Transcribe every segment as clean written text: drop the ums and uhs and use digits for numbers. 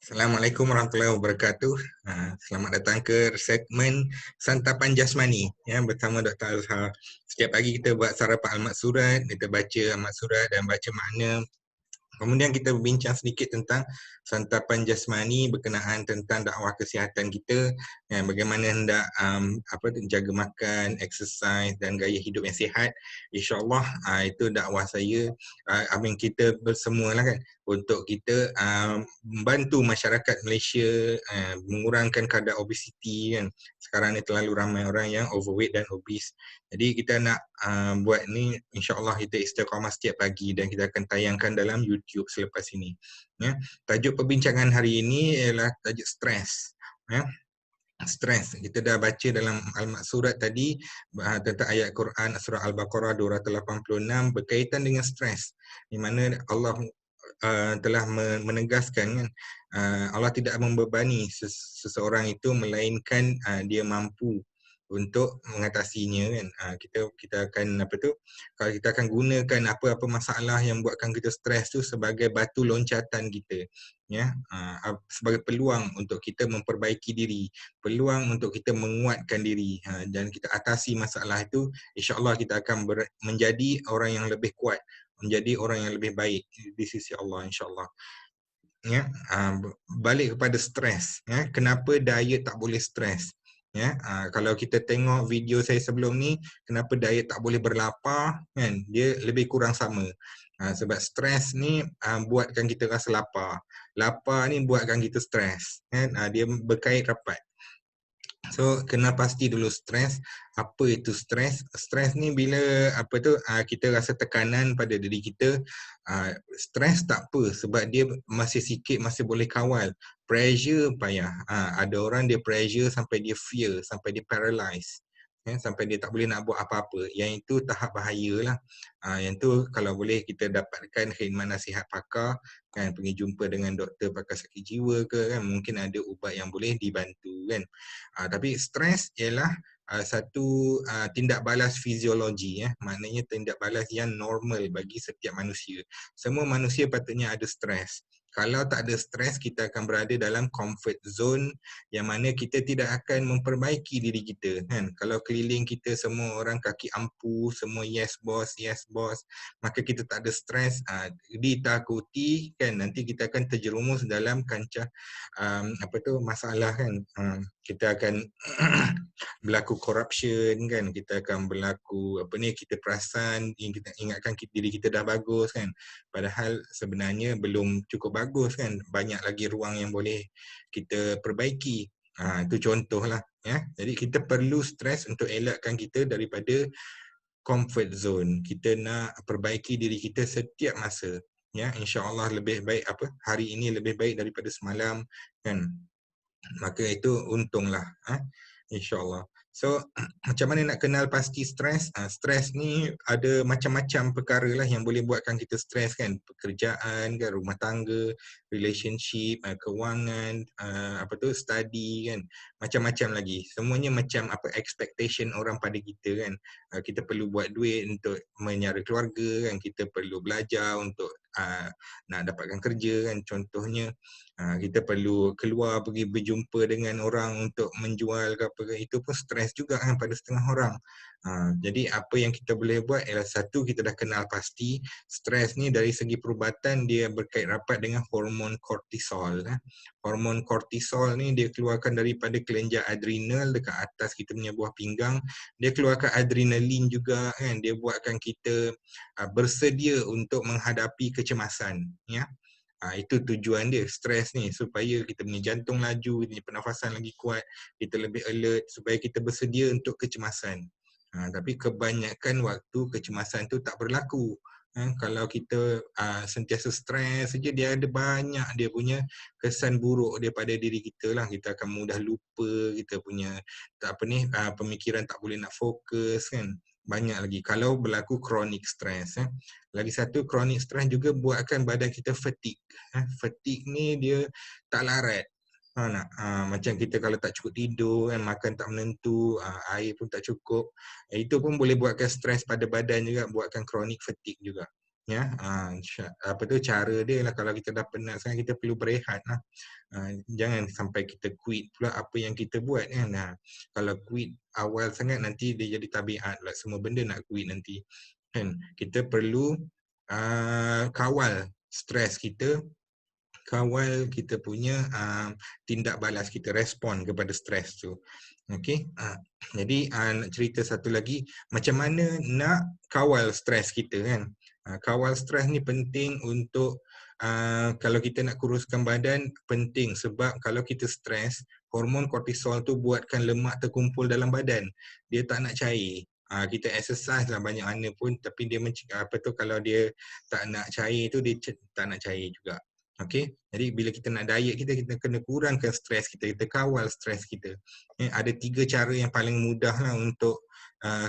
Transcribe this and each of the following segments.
Assalamualaikum warahmatullahi wabarakatuh. Selamat datang ke segmen Santapan Jasmani ya, bersama Dr. Azhar. Setiap pagi kita buat sarapan almat surat, kita baca almat surat dan baca makna. Kemudian kita berbincang sedikit tentang santapan jasmani berkenaan tentang dakwah kesihatan kita, bagaimana hendak jaga makan, exercise dan gaya hidup yang sihat. InsyaAllah itu dakwah saya, kita bersemualah kan, untuk kita membantu masyarakat Malaysia mengurangkan kadar obesiti kan. Sekarang ni terlalu ramai orang yang overweight dan obese. Jadi kita nak buat ni, insyaAllah kita istiqamah setiap pagi dan kita akan tayangkan dalam YouTube selepas ini. Ya. Tajuk perbincangan hari ini ialah tajuk stres. Ya. Stres. Kita dah baca dalam almat surat tadi tentang ayat Quran surah Al-Baqarah 286 berkaitan dengan stres. Di mana Allah telah menegaskan kan, Allah tidak membebani seseorang itu melainkan dia mampu untuk mengatasinya kan. Kita akan kalau kita akan gunakan apa-apa masalah yang buatkan kita stres tu sebagai batu loncatan kita, ya, sebagai peluang untuk kita memperbaiki diri, peluang untuk kita menguatkan diri, dan kita atasi masalah itu. InsyaAllah kita akan menjadi orang yang lebih kuat, menjadi orang yang lebih baik di sisi Allah, insyaAllah. Ya, balik kepada stres. Ya, kenapa diet tak boleh stres? Ya, kalau kita tengok video saya sebelum ni, kenapa diet tak boleh berlapar, kan? Dia lebih kurang sama. Sebab stres ni buatkan kita rasa lapar. Lapar ni buatkan kita stres. Kan? Dia berkait rapat. So, kena pasti dulu stres. Apa itu stres? Stres ni bila kita rasa tekanan pada diri kita. Stres tak apa sebab dia masih sikit, masih boleh kawal. Pressure payah. Ada orang dia pressure sampai dia fear, sampai dia paralyze. Sampai dia tak boleh nak buat apa-apa. Yang itu tahap bahaya lah. Yang tu kalau boleh kita dapatkan khidmat nasihat pakar, kan, pergi jumpa dengan doktor pakar sakit jiwa ke, kan, mungkin ada ubat yang boleh dibantu kan. Tapi stres ialah satu tindak balas fiziologi, maknanya tindak balas yang normal bagi setiap manusia. Semua manusia patutnya ada stres. Kalau tak ada stres, kita akan berada dalam comfort zone yang mana kita tidak akan memperbaiki diri kita, kan. Kalau keliling kita semua orang kaki ampu, semua yes boss, maka kita tak ada stres, ditakuti, kan, nanti kita akan terjerumus dalam kancah masalah, kan. Kita akan berlaku corruption, kan, kita akan berlaku kita perasan kita ingatkan diri kita dah bagus, kan, padahal sebenarnya belum cukup bagus, kan, banyak lagi ruang yang boleh kita perbaiki. Itu contohlah, ya. Jadi kita perlu stres untuk elakkan kita daripada comfort zone. Kita nak perbaiki diri kita setiap masa, ya. InsyaAllah lebih baik hari ini lebih baik daripada semalam, kan. Maka itu untunglah, insyaAllah. So, macam mana nak kenal pasti stres? Stres ni ada macam-macam perkara lah yang boleh buatkan kita stres, kan. Pekerjaan, kan, rumah tangga, relationship, kewangan, study, kan. Macam-macam lagi. Semuanya macam expectation orang pada kita, kan. Kita perlu buat duit untuk menyara keluarga, kan. Kita perlu belajar untuk nak dapatkan kerja, kan. Contohnya, kita perlu keluar pergi berjumpa dengan orang untuk menjual ke apa ke, itu pun stres juga, kan, pada setengah orang. Jadi apa yang kita boleh buat ialah satu, kita dah kenal pasti stres ni dari segi perubatan dia berkait rapat dengan hormon kortisol. Hormon kortisol ni dia keluarkan daripada kelenjar adrenal dekat atas kita punya buah pinggang. Dia keluarkan adrenalin juga, kan, dia buatkan kita bersedia untuk menghadapi kecemasan, ya. Itu tujuan dia, stres ni, supaya kita punya jantung laju, kita punya pernafasan lagi kuat, kita lebih alert, supaya kita bersedia untuk kecemasan. Tapi kebanyakan waktu kecemasan tu tak berlaku. Kalau kita sentiasa stres saja, dia ada banyak dia punya kesan buruk daripada diri kita lah. Kita akan mudah lupa, kita punya pemikiran tak boleh nak fokus, kan. Banyak lagi kalau berlaku chronic stress. Lagi satu, chronic stress juga buatkan badan kita fatigue. Fatigue ni dia tak larat. Macam kita kalau tak cukup tidur, kan, makan tak menentu, air pun tak cukup, itu pun boleh buatkan stres pada badan juga, buatkan chronic fatigue juga, Ya, apa tu cara dia lah, kalau kita dah penat sangat kita perlu berehat lah. Jangan sampai kita quit pula apa yang kita buat kan. Kalau quit awal sangat nanti dia jadi tabiat lah, semua benda nak quit nanti kan. Kita perlu kawal stres kita, kawal kita punya tindak balas kita, respon kepada stres tu. Okey, jadi nak cerita satu lagi, macam mana nak kawal stres kita kan. Kawal stres ni penting untuk kalau kita nak kuruskan badan, penting sebab kalau kita stres, hormon kortisol tu buatkan lemak terkumpul dalam badan. Dia tak nak cair. Kita exercise lah banyak mana pun, tapi dia apa tu, kalau dia tak nak cair tu, dia tak nak cair juga. Okey, jadi bila kita nak diet kita kena kurangkan stres kita, kita kawal stres kita. Ada 3 cara yang paling mudah lah untuk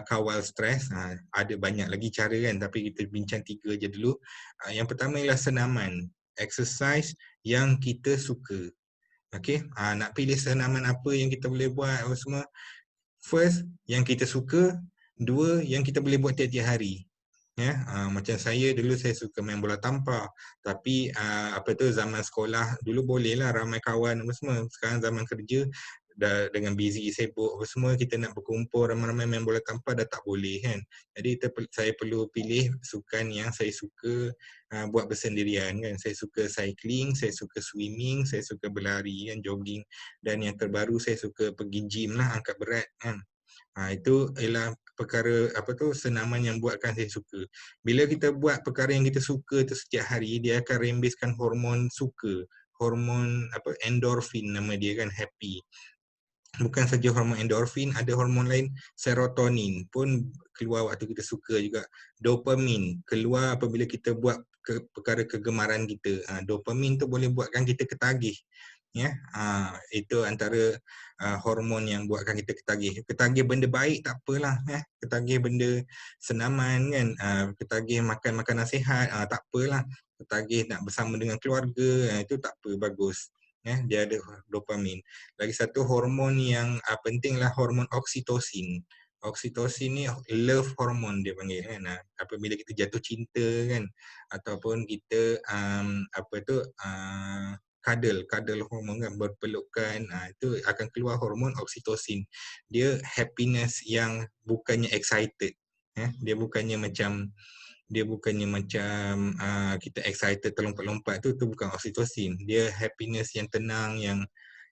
kawal stres. Ada banyak lagi cara kan, tapi kita bincang 3 je dulu. Yang pertama ialah senaman, exercise yang kita suka. Okey, nak pilih senaman apa yang kita boleh buat apa semua. First, yang kita suka. 2, yang kita boleh buat tiap-tiap hari. Ya, macam saya dulu saya suka main bola tampar, tapi apa tu, zaman sekolah dulu boleh lah ramai kawan apa semua. Sekarang zaman kerja dah dengan busy sibuk apa semua, kita nak berkumpul ramai-ramai main bola tampar dah tak boleh kan. Jadi saya perlu pilih sukan yang saya suka buat bersendirian kan. Saya suka cycling, saya suka swimming, saya suka berlari kan, jogging, dan yang terbaru saya suka pergi gym lah, angkat berat kan. Itu ialah perkara apa tu, senaman yang buatkan saya suka. Bila kita buat perkara yang kita suka tu setiap hari, dia akan rembeskan hormon suka, hormon apa, endorfin nama dia kan, happy. Bukan saja hormon endorfin, ada hormon lain, serotonin pun keluar waktu kita suka juga. Dopamin keluar apabila kita buat perkara kegemaran kita. Dopamin tu boleh buatkan kita ketagih. Ya, itu antara hormon yang buatkan kita ketagih. Ketagih benda baik tak apalah, ketagih benda senaman kan, ketagih makan makanan sihat, tak apalah. Ketagih nak bersama dengan keluarga, itu tak apa, bagus. Dia ada dopamin. Lagi satu hormon yang pentinglah hormon oksitosin. Oksitosin ni love hormone dia panggil kan. Apabila kita jatuh cinta kan, ataupun kita apa tu, cuddle hormon kan, berpelukan, itu akan keluar hormon oksitosin. Dia happiness yang bukannya excited. Dia bukannya macam kita excited terlompat-lompat tu bukan oksitosin. Dia happiness yang tenang,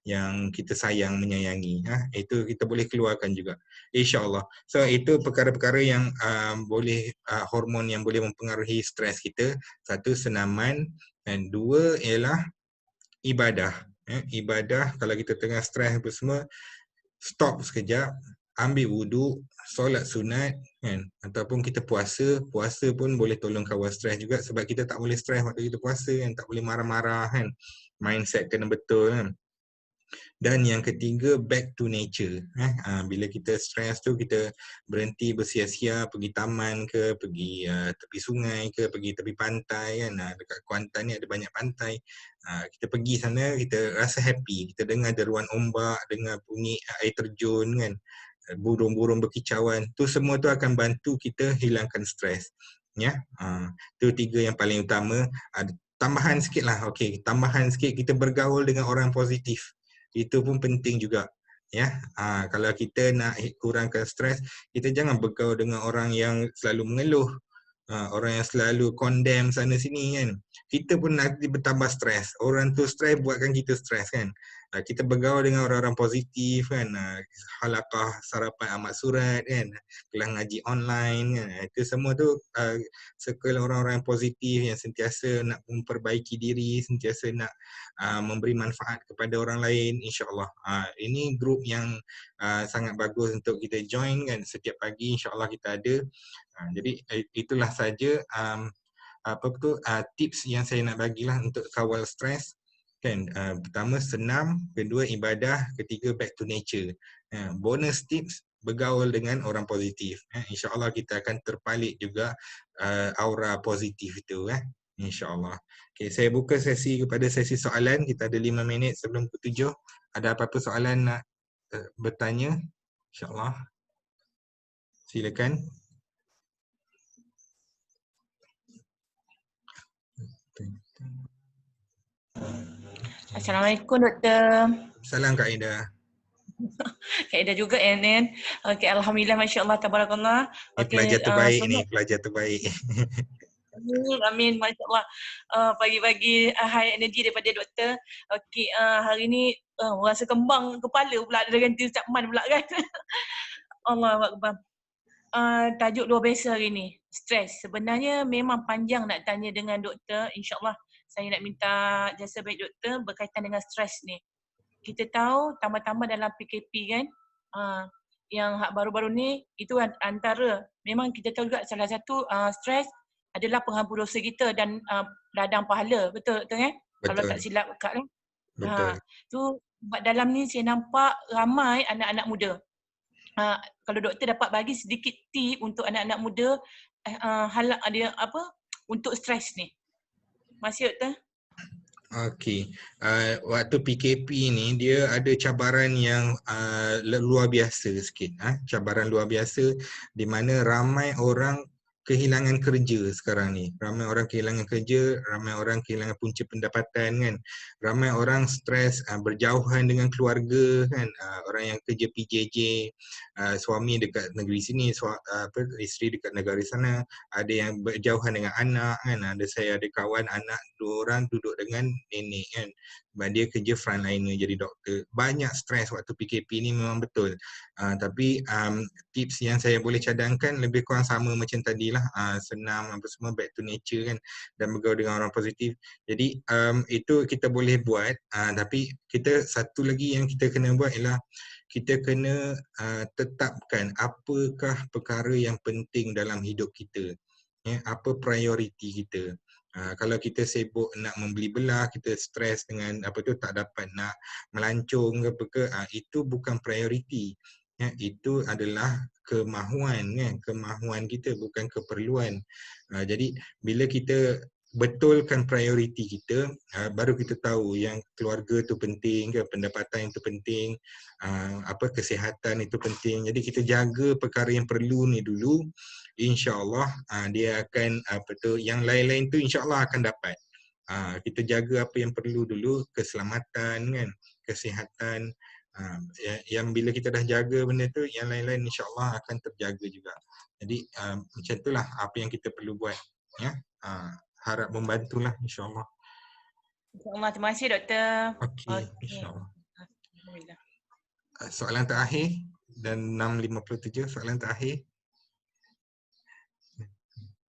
yang kita sayang, menyayangi. Itu kita boleh keluarkan juga, insya-Allah. So itu perkara-perkara yang boleh hormon yang boleh mempengaruhi stres kita. Satu, senaman, dan 2 ialah ibadah. Ibadah, kalau kita tengah stres apa semua, stop sekejap, ambil wuduk, solat sunat kan, ataupun kita puasa. Puasa pun boleh tolong kawal stres juga, sebab kita tak boleh stres waktu kita puasa kan, tak boleh marah-marah kan. Mindset kena betul kan. Dan yang ketiga, back to nature. Bila kita stres tu, kita berhenti bersia-sia, pergi taman ke, pergi tepi sungai ke, pergi tepi pantai kan. Dekat Kuantan ni ada banyak pantai. Kita pergi sana, kita rasa happy. Kita dengar deruan ombak, dengar bunyi air terjun kan, burung-burung berkicauan. Tu semua tu akan bantu kita hilangkan stres. Ya, tu 3 yang paling utama. Tambahan sikit lah, okey. Tambahan sikit, kita bergaul dengan orang positif. Itu pun penting juga. Ya, kalau kita nak kurangkan stres, kita jangan bergaul dengan orang yang selalu mengeluh, orang yang selalu condemn sana sini kan. Kita pun nanti bertambah stres. Orang tu stres buatkan kita stres kan. Kita bergaul dengan orang-orang positif kan. Halaqah sarapan Ahmad Surat kan, kelas ngaji online kan. Itu semua tu circle orang-orang yang positif, yang sentiasa nak memperbaiki diri, sentiasa nak memberi manfaat kepada orang lain, insya-Allah. Ini grup yang sangat bagus untuk kita join kan. Setiap pagi insya-Allah kita ada. Jadi itulah saja tips yang saya nak bagilah untuk kawal stres kan. Pertama senam, kedua ibadah, ketiga back to nature. Bonus tips, bergaul dengan orang positif. InsyaAllah kita akan terpalit juga aura positif itu. InsyaAllah. Okay, saya buka sesi kepada sesi soalan. Kita ada 5 minit sebelum pukul 7. Ada apa-apa soalan nak bertanya? InsyaAllah. Silakan. Assalamualaikum Doktor. Salam Kak Ida. Kak Ida juga Nen. Okey, alhamdulillah, masya-Allah, tabarakallah. Ni pelajar Okey, terbaik ni, selamat. pelajar terbaik. Amin, masya-Allah. Pagi-pagi high energy daripada doktor. Okey, hari ni rasa kembang kepala pula dengan Ustaz Man pula kan. Allahu akbar. Tajuk luar biasa hari ni, stres. Sebenarnya memang panjang nak tanya dengan doktor. InsyaAllah saya nak minta jasa baik doktor berkaitan dengan stres ni. Kita tahu tambah-tambah dalam PKP kan, yang baru-baru ni itu antara, memang kita tahu juga salah satu stres adalah penghapus dosa kita dan ladang pahala, betul kan? Kalau tak Betul, silap Kak kan. betul. Tu dalam ni saya nampak ramai anak-anak muda. Kalau doktor dapat bagi sedikit tip untuk anak-anak muda halak dia apa untuk stres ni. Masih doktor? Okey, waktu PKP ni dia ada cabaran yang luar biasa sikit. Cabaran luar biasa di mana ramai orang kehilangan kerja sekarang ni. Ramai orang kehilangan kerja, ramai orang kehilangan punca pendapatan kan. Ramai orang stres berjauhan dengan keluarga kan. Orang yang kerja PJJ, suami dekat negeri sini, isteri dekat negara sana, ada yang berjauhan dengan anak kan. Saya ada kawan anak 2 orang duduk dengan nenek kan, sebab dia kerja frontliner jadi doktor. Banyak stres waktu PKP ni memang betul. Tapi tips yang saya boleh cadangkan lebih kurang sama macam tadilah, senam apa semua, back to nature kan, dan bergaul dengan orang positif. Jadi itu kita boleh buat, tapi kita satu lagi yang kita kena buat ialah kita kena tetapkan apakah perkara yang penting dalam hidup kita. Apa prioriti kita. Kalau kita sibuk nak membeli belah, kita stres dengan tak dapat nak melancong ke apa ke, itu bukan prioriti. Itu adalah kemahuan kan, kemahuan kita bukan keperluan. Jadi bila kita betulkan prioriti kita, baru kita tahu yang keluarga tu penting ke, pendapatan itu penting, kesihatan itu penting. Jadi kita jaga perkara yang perlu ni dulu, insya-Allah dia akan yang lain-lain tu insya-Allah akan dapat. Kita jaga apa yang perlu dulu, keselamatan kan, kesihatan. Yang bila kita dah jaga benda tu, yang lain-lain insya-Allah akan terjaga juga. Jadi macam itulah apa yang kita perlu buat ya. Harap membantulah insya-Allah. InsyaAllah, terima kasih doktor. Okey, Okey. insya-Allah. Alhamdulillah. Soalan terakhir dan 6.57 soalan terakhir.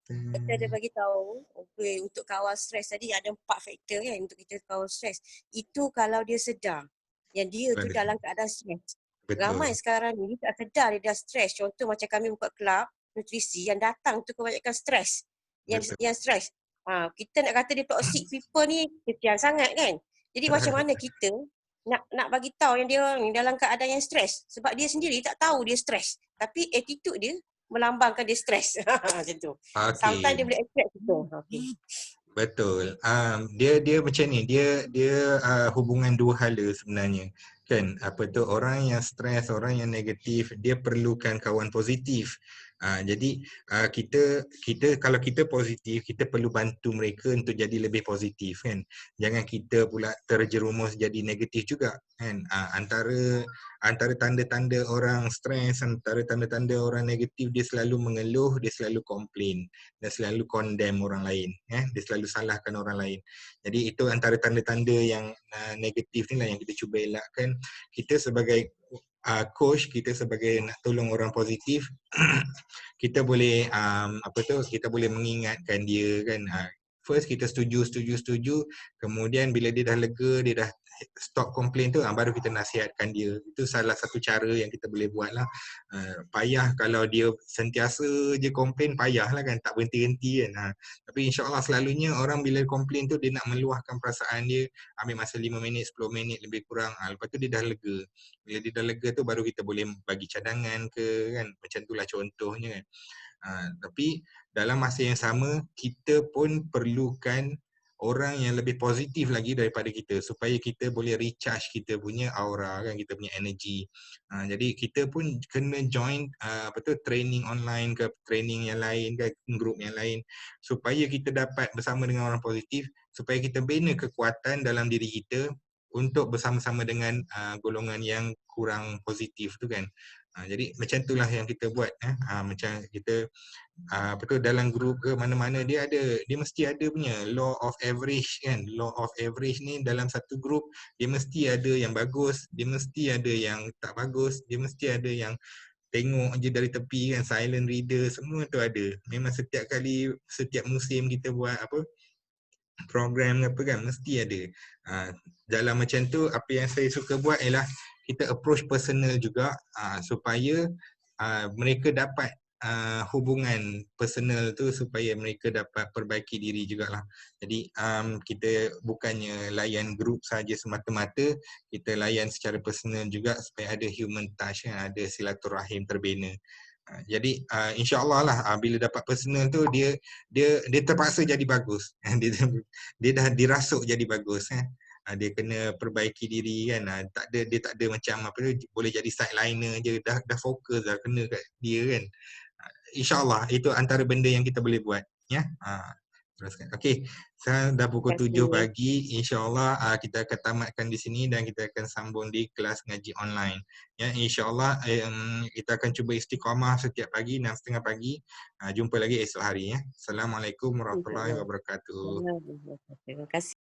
Kita ada bagi tahu, okay, untuk kawal stres tadi ada 4 faktor kan untuk kita kawal stres. Itu kalau dia sedar yang dia tu dalam keadaan stres. Ramai sekarang ni tak sedar dia dah stres. Contoh macam kami buka kelab nutrisi yang datang tu kebanyakan stres. Yang stres. Kita nak kata dia toxic people ni kesian sangat kan. Jadi macam mana kita nak bagi tahu yang dia ni dalam keadaan yang stres, sebab dia sendiri tak tahu dia stres. Tapi attitude dia melambangkan dia stres. Macam tu. Sometimes dia boleh attract tu. Okay. Betul. Dia macam ni. Dia hubungan dua hala sebenarnya. Kan, orang yang stres, orang yang negatif, dia perlukan kawan positif. Jadi kita kalau kita positif, kita perlu bantu mereka untuk jadi lebih positif kan. Jangan kita pula terjerumus jadi negatif juga kan. Antara tanda-tanda orang stres, antara tanda-tanda orang negatif, dia selalu mengeluh, dia selalu komplain, dia selalu condemn orang lain, dia selalu salahkan orang lain. Jadi itu antara tanda-tanda yang negatif ni lah yang kita cuba elakkan. Kita sebagai coach, kita sebagai nak tolong orang positif, kita boleh kita boleh mengingatkan dia kan. First kita setuju, kemudian bila dia dah lega, dia dah stop komplain tu, baru kita nasihatkan dia. Itu salah satu cara yang kita boleh buat lah. Payah kalau dia sentiasa je komplain, payah lah kan, tak berhenti-henti kan. Tapi insyaAllah selalunya orang bila komplain tu, dia nak meluahkan perasaan dia, ambil masa 5 minit, 10 minit lebih kurang, lepas tu dia dah lega. Bila dia dah lega tu, baru kita boleh bagi cadangan ke kan, macam itulah contohnya kan. Tapi dalam masa yang sama, kita pun perlukan orang yang lebih positif lagi daripada kita supaya kita boleh recharge kita punya aura kan, kita punya energy. Jadi kita pun kena join training online ke, training yang lain ke, group yang lain, supaya kita dapat bersama dengan orang positif, supaya kita bina kekuatan dalam diri kita untuk bersama-sama dengan golongan yang kurang positif tu kan. Jadi macam itulah yang kita buat. Macam kita apa tu, dalam grup ke mana-mana dia mesti ada punya law of average kan. Law of average ni dalam satu grup dia mesti ada yang bagus, dia mesti ada yang tak bagus, dia mesti ada yang tengok je dari tepi kan, silent reader, semua tu ada. Memang setiap kali, setiap musim kita buat apa program apa kan, mesti ada. Dalam macam tu, apa yang saya suka buat ialah kita approach personal juga, supaya mereka dapat hubungan personal tu, supaya mereka dapat perbaiki diri jugalah. Jadi kita bukannya layan grup saja semata-mata, kita layan secara personal juga supaya ada human touch kan, ada silaturahim terbina. Jadi insya-Allah lah bila dapat personal tu dia terpaksa jadi bagus. Dia dah dirasuk jadi bagus kan. Dia kena perbaiki diri kan. Dia tak ada macam apa tu, boleh jadi sideliner je, dah fokus dah kena kat dia kan. InsyaAllah itu antara benda yang kita boleh buat ya. Teruskan. Okey, sekarang dah pukul 7 pagi. InsyaAllah kita akan tamatkan di sini dan kita akan sambung di kelas ngaji online. Ya, InsyaAllah kita akan cuba istiqamah setiap pagi 6.30 pagi. Jumpa lagi esok hari ya. Assalamualaikum warahmatullahi wabarakatuh. Terima kasih.